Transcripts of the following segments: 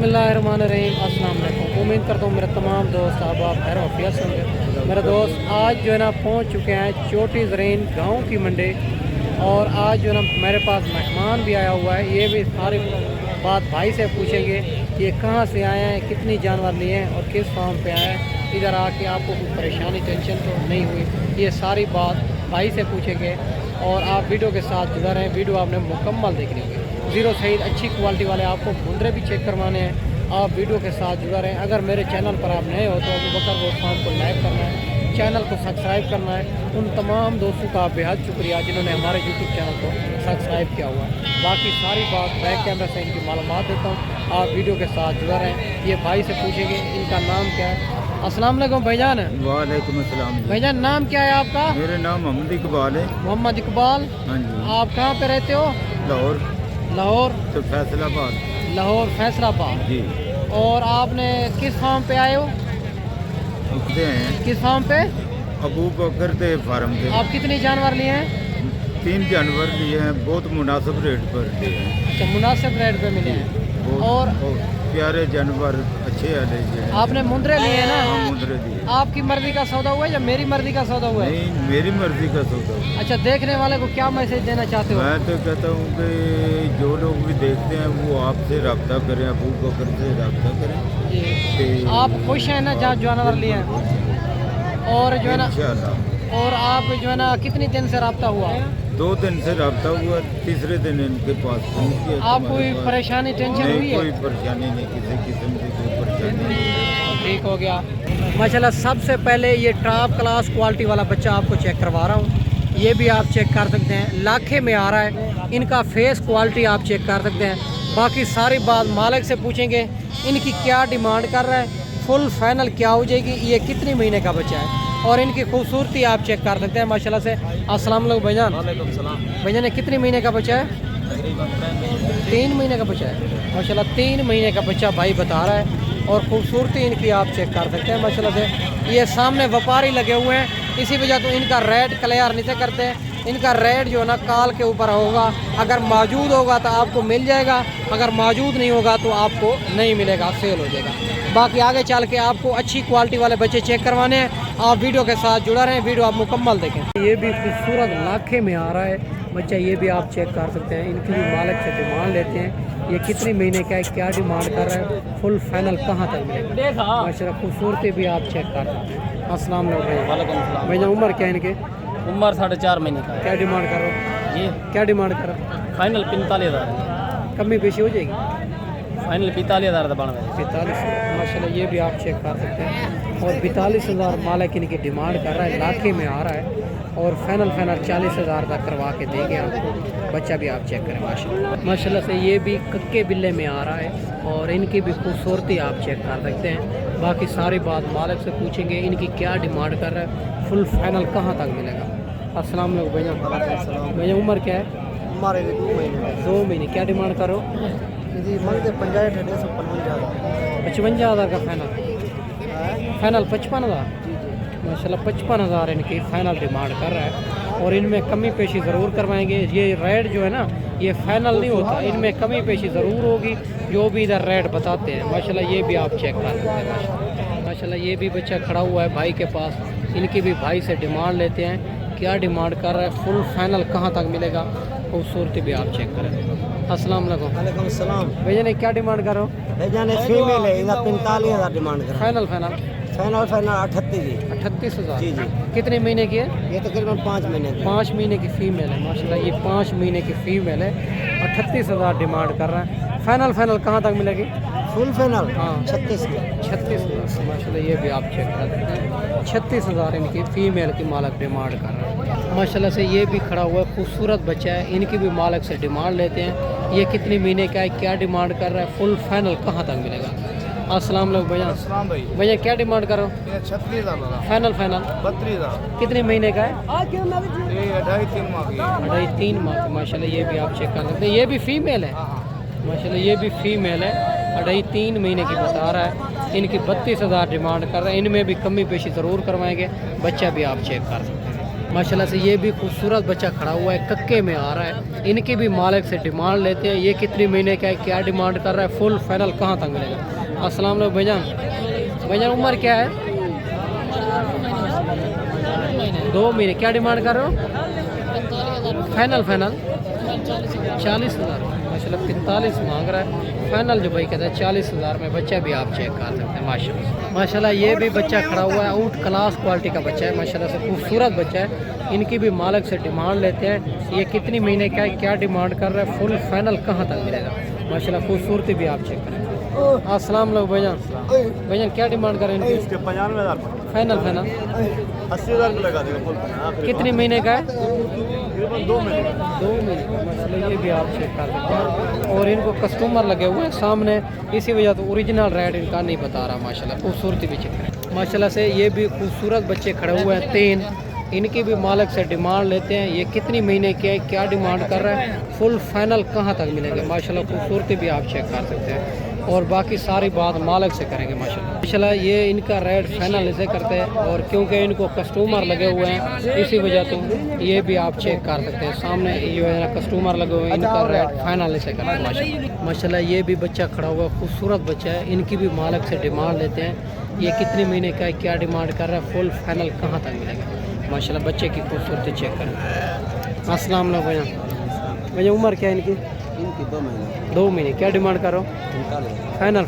बिस्मिल्लाहिर्रहमानिर्रहीम। अस्सलाम वालेकुम। उम्मीद करता हूँ मेरे तमाम दोस्त आप खैर वफियत से होंगे। मेरे दोस्त आज जो है ना पहुँच चुके हैं चोटी ज़रीन गाँव की मंडी, और आज जो है ना मेरे पास मेहमान भी आया हुआ है। ये भी सारी बात भाई से पूछेंगे ये कहाँ से आए हैं, कितनी जानवर लिए हैं और किस फार्म पे आए हैं, इधर आके आपको कुछ परेशानी टेंशन तो नहीं हुई, ये सारी बात भाई से पूछेंगे। और आप वीडियो के साथ जुड़ा रहें, वीडियो आपने मुकम्मल देखनी होगी। ज़ीरो सहीद अच्छी क्वालिटी वाले आपको मुंदरे भी चेक करवाने हैं, आप वीडियो के साथ जुड़ा रहें। अगर मेरे चैनल पर आप नए हो तो अबू बकर गोट फार्म को लाइक करना है, चैनल को सब्सक्राइब करना है। उन तमाम दोस्तों का बेहद शुक्रिया जिन्होंने हमारे यूट्यूब चैनल को सब्सक्राइब किया हुआ है। बाकी सारी बात बैक कैमरा से इनकी मालूमात देता हूँ, आप वीडियो के साथ जुड़ा रहें। ये भाई से पूछेंगे इनका नाम क्या है। अस्सलाम वालेकुम भाईजान। वालेकुम अस्सलाम जी। भाईजान नाम क्या है आपका? मेरा नाम मोहम्मद इकबाल है। मोहम्मद इकबाल। हाँ जी। आप कहाँ पे रहते हो? लाहौर। लाहौर तो फैसलाबाद। लाहौर फैसलाबाद जी। और आपने किस फार्म पे आए हो? उठते हैं किस फार्म पे? अबू बकर के फार्म के। आप कितने जानवर लिए हैं? 3 जानवर लिए हैं, बहुत मुनासिब रेट पर लिए हैं। अच्छा, मुनासिब रेट पे मिले हैं। और बहुत प्यारे जानवर, अच्छे वाले जो हैं। आपने मुंदरे लिए हैं ना? मुंदरे दिए। आपकी मर्जी का सौदा हुआ है या मेरी मर्जी का सौदा हुआ है? नहीं, मेरी मर्जी का सौदा। अच्छा, देखने वाले को क्या मैसेज देना चाहते हो? मैं तो कहता हूँ कि जो लोग भी देखते हैं वो आपसे रब्ता करें, अबू बकर से रब्ता करें। जी। आप खुश हैं ना जहाँ जानवर लिए हैं? और जो है ना, इंशाअल्लाह। और आप जो है ना कितनी दिन से रब्ता हुआ? 2 दिन से रब्ता हुआ, तीसरे दिन इनके पास पहुंच गए। आप कोई परेशानी टेंशन हुई नहीं, है? कोई परेशानी नहीं, किसी किस्म की कोई परेशानी नहीं। ठीक हो गया माशाल्लाह। सबसे पहले ये टॉप क्लास क्वालिटी वाला बच्चा आपको चेक करवा रहा हूँ। ये भी आप चेक कर सकते हैं, लाखे में आ रहा है। इनका फेस क्वालिटी आप चेक कर सकते हैं। बाकी सारी बात मालिक से पूछेंगे इनकी क्या डिमांड कर रहा है, फुल फाइनल क्या हो जाएगी, ये कितने महीने का बच्चा है, और इनकी खूबसूरती आप चेक कर सकते हैं माशाल्लाह से। अस्सलाम वालेकुम भाईजान। वालेकुम सलाम। भाईजान कितने महीने का बच्चा है? 3 महीने का बच्चा है माशाल्लाह। 3 महीने का बच्चा भाई बता रहा है, और खूबसूरती इनकी आप चेक कर सकते हैं माशाल्लाह से। ये सामने व्यापारी लगे हुए हैं, इसी वजह तो इनका रेट क्लियर नहीं से करते हैं। इनका रेट जो है ना काल के ऊपर होगा, अगर मौजूद होगा तो आपको मिल जाएगा, अगर मौजूद नहीं होगा तो आपको नहीं मिलेगा, सेल हो जाएगा। बाकी आगे चल के आपको अच्छी क्वालिटी वाले बच्चे चेक करवाने हैं, आप वीडियो के साथ जुड़ा रहें, वीडियो आप मुकम्मल देखें। ये भी खूबसूरत लाखे में आ रहा है बच्चा, ये भी आप चेक कर सकते हैं। इनकी भी मालिक से डिमांड लेते हैं, ये कितने महीने का है, क्या डिमांड कर रहा है, फुल फाइनल कहाँ तक मिलेगा माशाल्लाह। खूबसूरती भी आप चेक कर सकते हैं। अस्सलाम वालेकुम। वालेकुम सलाम। भैया उम्र क्या है इनके? उम्र 4.5 महीने का है। क्या डिमांड कर रहे हो? जी क्या डिमांड कर रहे हो? फाइनल 45,000 कमी पेशी हो जाएगी? फाइनल 45,000 बन गए। 45 माशाल्लाह। ये भी आप चेक कर सकते हैं, और 42,000 मालिक इनकी डिमांड कर रहा है, लाखे में आ रहा है, और फाइनल 40,000 तक करवा के देंगे आपको। बच्चा भी आप चेक करें माशाल्लाह। माशाल्लाह से ये भी कक्के बिल्ले में आ रहा है, और इनकी भी खूबसूरती आप चेक कर सकते हैं। बाकी सारी बात मालिक से पूछेंगे इनकी क्या डिमांड कर रहा है, फुल फाइनल कहाँ तक मिलेगा। अस्सलाम वालेकुम भैया। भैया उम्र क्या है? हमारे 2 महीने 2 महीने। क्या डिमांड करो? जी मंगते 50,000 55,000 का फाइनल 55,000 माशाल्लाह। 55,000 इनकी फ़ाइनल डिमांड कर रहा है, और इनमें कमी पेशी ज़रूर करवाएंगे। ये रेट जो है ना ये फ़ाइनल नहीं होता, इनमें कमी पेशी ज़रूर होगी, जो भी इधर रेट बताते हैं माशाल्लाह। ये भी आप चेक कर सकते हैं माशाल्लाह। ये भी बच्चा खड़ा हुआ है भाई के पास, इनकी भी भाई से डिमांड लेते हैं, क्या डिमांड कर रहा है, फुल फाइनल कहाँ तक मिलेगा, खूबसूरती भी आप चेक करें। अस्सलाम वालेकुम। वालेकुम सलाम। भैया ने क्या डिमांड करो? भैया ने फीमेल है, इधर 45,000 डिमांड कर। फाइनल फाइनल 38 जी। 38,000। जी जी। कितने महीने की है? ये तकरीबन 5 महीने की। 5 महीने की फ़ीमेल है माशाल्लाह। ये 5 महीने की फ़ीमेल है, 38,000 डिमांड कर रहा है। फाइनल कहाँ तक मिलेगी? फुल फाइनल हाँ 36,000। 36,000 माशाल्लाह। ये भी आप चेक कर सकते हैं, 36,000 इनकी फ़ीमेल की मालिक डिमांड कर रहा है माशाल्लाह से। ये भी खड़ा हुआ है, खूबसूरत बच्चा है, इनकी भी मालिक से डिमांड लेते हैं, ये कितने महीने का है, क्या डिमांड कर रहा है, फुल फाइनल कहाँ तक मिलेगा। अस्सलाम वालेकुम भैया। अस्सलाम भाई। भैया क्या डिमांड करो? 36,000 फाइनल 32,000। कितने महीने का है? ये 2.5-3 माह की। 2.5-3 माह की माशाल्लाह। ये भी आप चेक कर सकते हैं, ये भी फ़ीमेल है माशाल्लाह। ये भी फ़ीमेल है, 2.5-3 महीने की बता रहा है, इनकी 32,000 डिमांड कर रहा है। इनमें भी कमी पेशी ज़रूर करवाएंगे, बच्चा भी आप चेक कर सकते हैं। माशाल्लाह से ये भी खूबसूरत बच्चा खड़ा हुआ है, कक्के में आ रहा है। इनकी भी मालिक से डिमांड लेते हैं, ये कितनी महीने का है, क्या डिमांड कर रहा है, फुल फाइनल कहाँ तक मिलेगा। अस्सलाम वालेकुम भाईजान, भाईजान उम्र क्या है? 2 महीने। क्या डिमांड कर रहे हो? फाइनल 40,000 माशाल्लाह 45 मांग रहा है। फाइनल जो भाई कहता है 40,000 में। बच्चा भी आप चेक कर सकते हैं माशाल्लाह। माशाल्लाह ये भी बच्चा खड़ा हुआ है, आउट क्लास क्वालिटी का बच्चा है माशाल्लाह से, खूबसूरत बच्चा है। इनकी भी मालिक से डिमांड लेते हैं, ये कितनी महीने का है, क्या डिमांड कर रहा है, फुल फाइनल कहाँ तक मिलेगा। माशाल्लाह खूबसूरती भी आप चेक करें। अस्सलाम वालेकुम भाईजान, भाईजान क्या डिमांड कर रहे हैं इनकी? 95,000 फाइनल 80,000 में लगा देगा। कितनी महीने का है? 2 महीने। 2 महीने माशाल्लाह ये भी आप चेक कर सकते हैं। और इनको कस्टमर लगे हुए हैं सामने, इसी वजह से ओरिजिनल रेट इनका नहीं बता रहा माशाल्लाह। खूबसूरती भी चेक करें माशाल्लाह से। ये भी खूबसूरत बच्चे खड़े हुए हैं 3। इनकी भी मालिक से डिमांड लेते हैं, ये कितनी महीने के है, क्या डिमांड कर रहा है, फुल फाइनल कहाँ तक मिलेंगे। माशाल्लाह खूबसूरती भी आप चेक कर सकते हैं। और बाकी सारी बात मालिक से करेंगे माशाल्लाह। माशाल्लाह ये इनका रेट फाइनल इसे करते हैं, और क्योंकि इनको कस्टमर लगे हुए हैं इसी वजह से ये भी आप चेक कर सकते हैं। सामने ये है ना कस्टमर लगे हुए हैं, इनका रेट फाइनल इसे करते हैं माशाल्लाह। माशाल्लाह ये भी बच्चा खड़ा हुआ है, खूबसूरत बच्चा है। इनकी भी मालिक से डिमांड लेते हैं, ये कितने महीने का है, क्या डिमांड कर रहा है, फुल फाइनल कहाँ तक मिलेगा। माशाल्लाह बच्चे की खूबसूरती चेक करें। अस्सलाम वालेकुम भैया, भैया उम्र क्या है इनकी? इनकी 2 महीने। 2 महीने। क्या डिमांड करो? फाइनल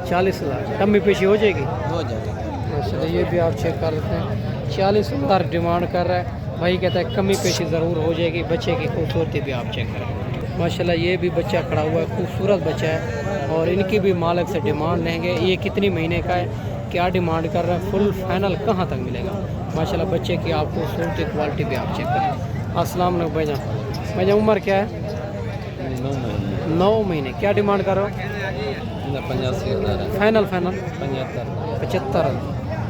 40,000। कमी पेशी हो जाएगी? हो जाएगा। माशाल्लाह ये भी आप चेक कर सकते हैं, 40,000 डिमांड कर रहा है भाई, कहता है कमी पेशी ज़रूर हो जाएगी। बच्चे की खूबसूरती भी आप चेक करें माशाल्लाह। ये भी बच्चा खड़ा हुआ है, खूबसूरत बच्चा है। और इनकी भी मालिक से डिमांड लेंगे, ये कितनी महीने का है, क्या डिमांड कर रहा है, फुल फाइनल कहाँ तक मिलेगा। माशाल्लाह बच्चे की आप खूबसूरती क्वालिटी भी आप चेक करें। अस्सलाम वालेकुम भाईजान, भाईजान उम्र क्या है? 9 महीने। क्या डिमांड करो? 85,000। फाइनल 75,000।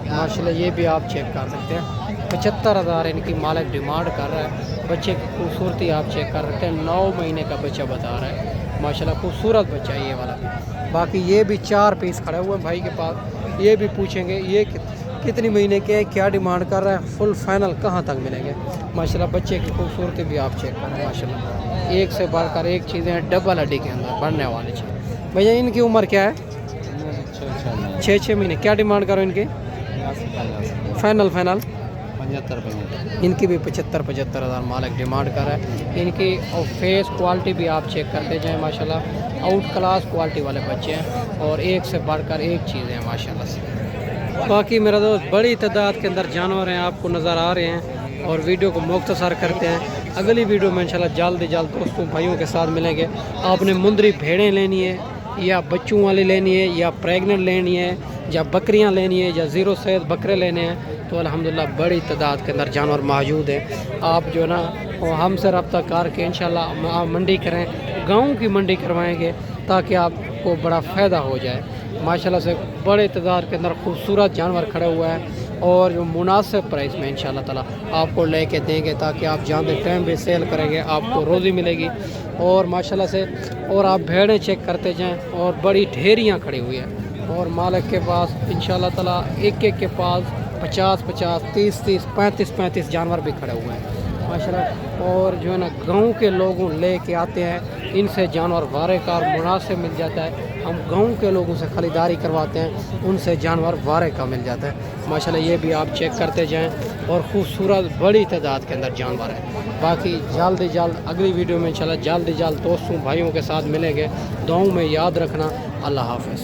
माशाल्लाह ये भी आप चेक कर सकते हैं, 75,000 इनकी मालिक डिमांड कर रहा है। बच्चे की खूबसूरती आप चेक कर सकते हैं, 9 महीने का बच्चा बता रहा है माशाल्लाह। खूबसूरत बच्चा है ये वाला। बाकी ये भी 4 पीस खड़े हुए हैं भाई के पास, ये भी पूछेंगे ये कितनी महीने के है, क्या डिमांड कर रहा है, फुल फाइनल कहाँ तक मिलेंगे। माशाल्लाह बच्चे की खूबसूरती भी आप चेक करें माशाल्लाह। एक से बढ़कर एक चीज़ें हैं, डबल हड्डी के अंदर बढ़ने वाली चीज़। भैया इनकी उम्र क्या है? 6 महीने। क्या डिमांड करो इनकी? फाइनल 75,000। इनकी भी 75,000 मालिक डिमांड कर रहा है। इनकी और फेस क्वालिटी भी आप चेक करते जाएँ माशाल्लाह, आउट क्लास क्वालिटी वाले बच्चे हैं, और एक से बढ़कर एक चीज़ें हैं माशाल्लाह से। बाकी मेरा दोस्त बड़ी तादाद के अंदर जानवर हैं, आपको नज़र आ रहे हैं, और वीडियो को मुख्तसर करते हैं। अगली वीडियो में इंशाल्लाह जल्द दोस्तों भाइयों के साथ मिलेंगे। आपने मुंदरी भेड़ें लेनी है, या बच्चों वाली लेनी है, या प्रेगनेंट लेनी है, या बकरियां लेनी है, या ज़ीरो सेहत बकरे लेने हैं, तो अल्हम्दुलिल्लाह बड़ी तादाद के अंदर जानवर मौजूद हैं। आप जो है ना हमसे रब्ता करके इंशाल्लाह मंडी करें, गाँव की मंडी करवाएंगे, ताकि आपको बड़ा फ़ायदा हो जाए। माशाल्लाह से बड़े तादाद के अंदर खूबसूरत जानवर खड़े हुए हैं, और जो मुनासिब प्राइस में इंशाल्लाह ताला आपको लेके देंगे, ताकि आप जानते टाइम भी सेल करेंगे, आपको रोज़ी मिलेगी। और माशाल्लाह से और आप भेड़ें चेक करते जाएं, और बड़ी ढेरियाँ खड़ी हुई हैं, और मालिक के पास इंशाल्लाह ताला एक के पास 50-50, 30-30, 35-35 जानवर भी खड़े हुए हैं माशाल्लाह। और जो है ना गाँव के लोगों लेके आते हैं, इनसे जानवर वारे का मुनासिब मिल जाता है। हम गाँव के लोगों से ख़रीदारी करवाते हैं, उनसे जानवर वारे का मिल जाता है माशाल्लाह। ये भी आप चेक करते जाएं, और ख़ूबसूरत बड़ी तादाद के अंदर जानवर है। बाकी जल्द अगली वीडियो में इंशाल्लाह जल्द दोस्तों भाइयों के साथ मिलेंगे। दुआओं में याद रखना। अल्लाह हाफ़िज़।